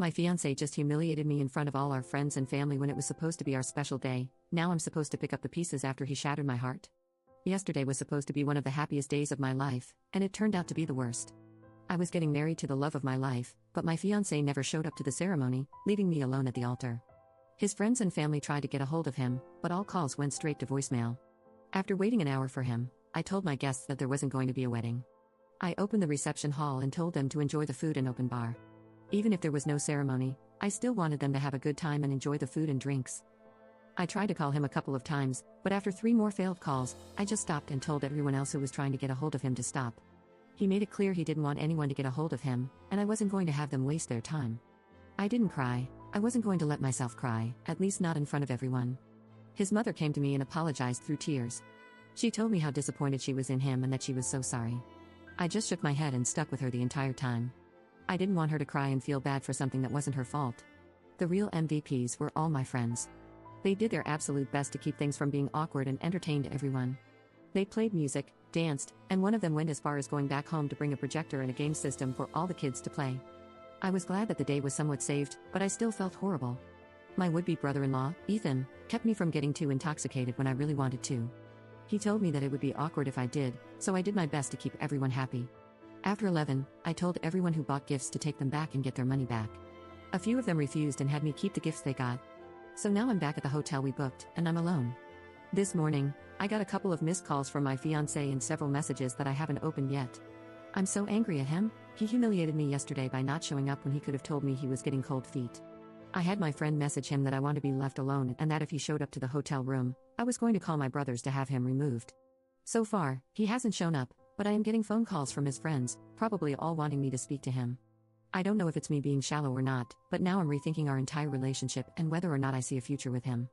My fiance just humiliated me in front of all our friends and family when it was supposed to be our special day. Now I'm supposed to pick up the pieces after he shattered my heart. Yesterday was supposed to be one of the happiest days of my life, and it turned out to be the worst. I was getting married to the love of my life, but my fiance never showed up to the ceremony, leaving me alone at the altar. His friends and family tried to get a hold of him, but all calls went straight to voicemail. After waiting an hour for him, I told my guests that there wasn't going to be a wedding. I opened the reception hall and told them to enjoy the food and open bar. Even if there was no ceremony, I still wanted them to have a good time and enjoy the food and drinks. I tried to call him a couple of times, but after 3 more failed calls, I just stopped and told everyone else who was trying to get a hold of him to stop. He made it clear he didn't want anyone to get a hold of him, and I wasn't going to have them waste their time. I didn't cry. I wasn't going to let myself cry, at least not in front of everyone. His mother came to me and apologized through tears. She told me how disappointed she was in him and that she was so sorry. I just shook my head and stuck with her the entire time. I didn't want her to cry and feel bad for something that wasn't her fault. The real MVPs were all my friends. They did their absolute best to keep things from being awkward and entertained everyone. They played music, danced, and one of them went as far as going back home to bring a projector and a game system for all the kids to play. I was glad that the day was somewhat saved, but I still felt horrible. My would-be brother-in-law, Ethan, kept me from getting too intoxicated when I really wanted to. He told me that it would be awkward if I did, so I did my best to keep everyone happy. After 11, I told everyone who bought gifts to take them back and get their money back. A few of them refused and had me keep the gifts they got. So now I'm back at the hotel we booked, and I'm alone. This morning, I got a couple of missed calls from my fiancé and several messages that I haven't opened yet. I'm so angry at him. He humiliated me yesterday by not showing up when he could have told me he was getting cold feet. I had my friend message him that I want to be left alone and that if he showed up to the hotel room, I was going to call my brothers to have him removed. So far, he hasn't shown up, but I am getting phone calls from his friends, probably all wanting me to speak to him. I don't know if it's me being shallow or not, but now I'm rethinking our entire relationship and whether or not I see a future with him.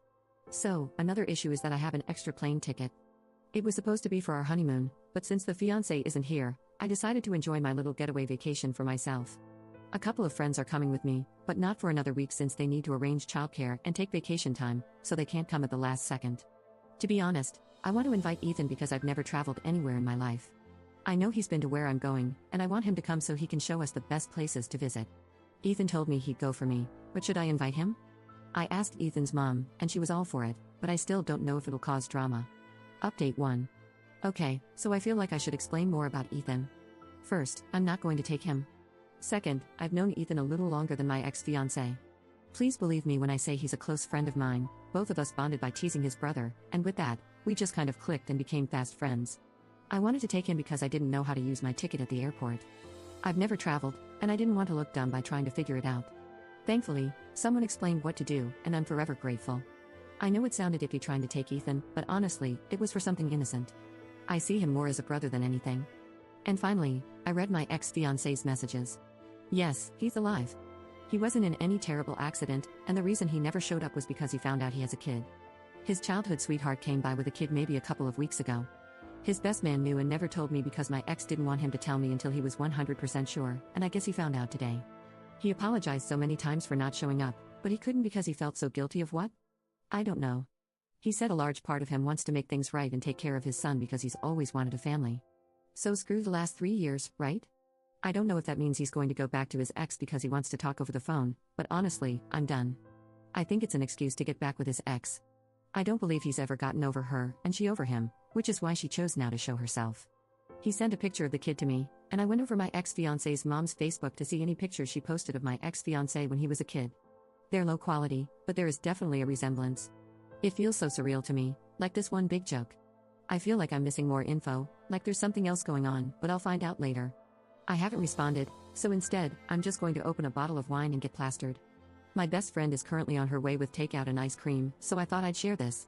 So, another issue is that I have an extra plane ticket. It was supposed to be for our honeymoon, but since the fiancé isn't here, I decided to enjoy my little getaway vacation for myself. A couple of friends are coming with me, but not for another week since they need to arrange childcare and take vacation time, so they can't come at the last second. To be honest, I want to invite Ethan because I've never traveled anywhere in my life. I know he's been to where I'm going, and I want him to come so he can show us the best places to visit. Ethan told me he'd go for me, but should I invite him? I asked Ethan's mom, and she was all for it, but I still don't know if it'll cause drama. Update 1. Okay, so I feel like I should explain more about Ethan. First, I'm not going to take him. Second, I've known Ethan a little longer than my ex-fiancé. Please believe me when I say he's a close friend of mine. Both of us bonded by teasing his brother, and with that, we just kind of clicked and became fast friends. I wanted to take him because I didn't know how to use my ticket at the airport. I've never traveled, and I didn't want to look dumb by trying to figure it out. Thankfully, someone explained what to do, and I'm forever grateful. I know it sounded iffy trying to take Ethan, but honestly, it was for something innocent. I see him more as a brother than anything. And finally, I read my ex-fiancé's messages. Yes, he's alive. He wasn't in any terrible accident, and the reason he never showed up was because he found out he has a kid. His childhood sweetheart came by with a kid maybe a couple of weeks ago. His best man knew and never told me because my ex didn't want him to tell me until he was 100% sure, and I guess he found out today. He apologized so many times for not showing up, but he couldn't because he felt so guilty of what? I don't know. He said a large part of him wants to make things right and take care of his son because he's always wanted a family. So screw the last 3 years, right? I don't know if that means he's going to go back to his ex because he wants to talk over the phone, but honestly, I'm done. I think it's an excuse to get back with his ex. I don't believe he's ever gotten over her, and she over him, which is why she chose now to show herself. He sent a picture of the kid to me, and I went over my ex-fiancé's mom's Facebook to see any pictures she posted of my ex-fiancé when he was a kid. They're low quality, but there is definitely a resemblance. It feels so surreal to me, like this one big joke. I feel like I'm missing more info, like there's something else going on, but I'll find out later. I haven't responded, so instead, I'm just going to open a bottle of wine and get plastered. My best friend is currently on her way with takeout and ice cream, so I thought I'd share this.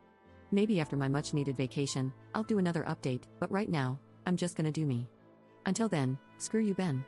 Maybe after my much-needed vacation, I'll do another update, but right now, I'm just gonna do me. Until then, screw you, Ben.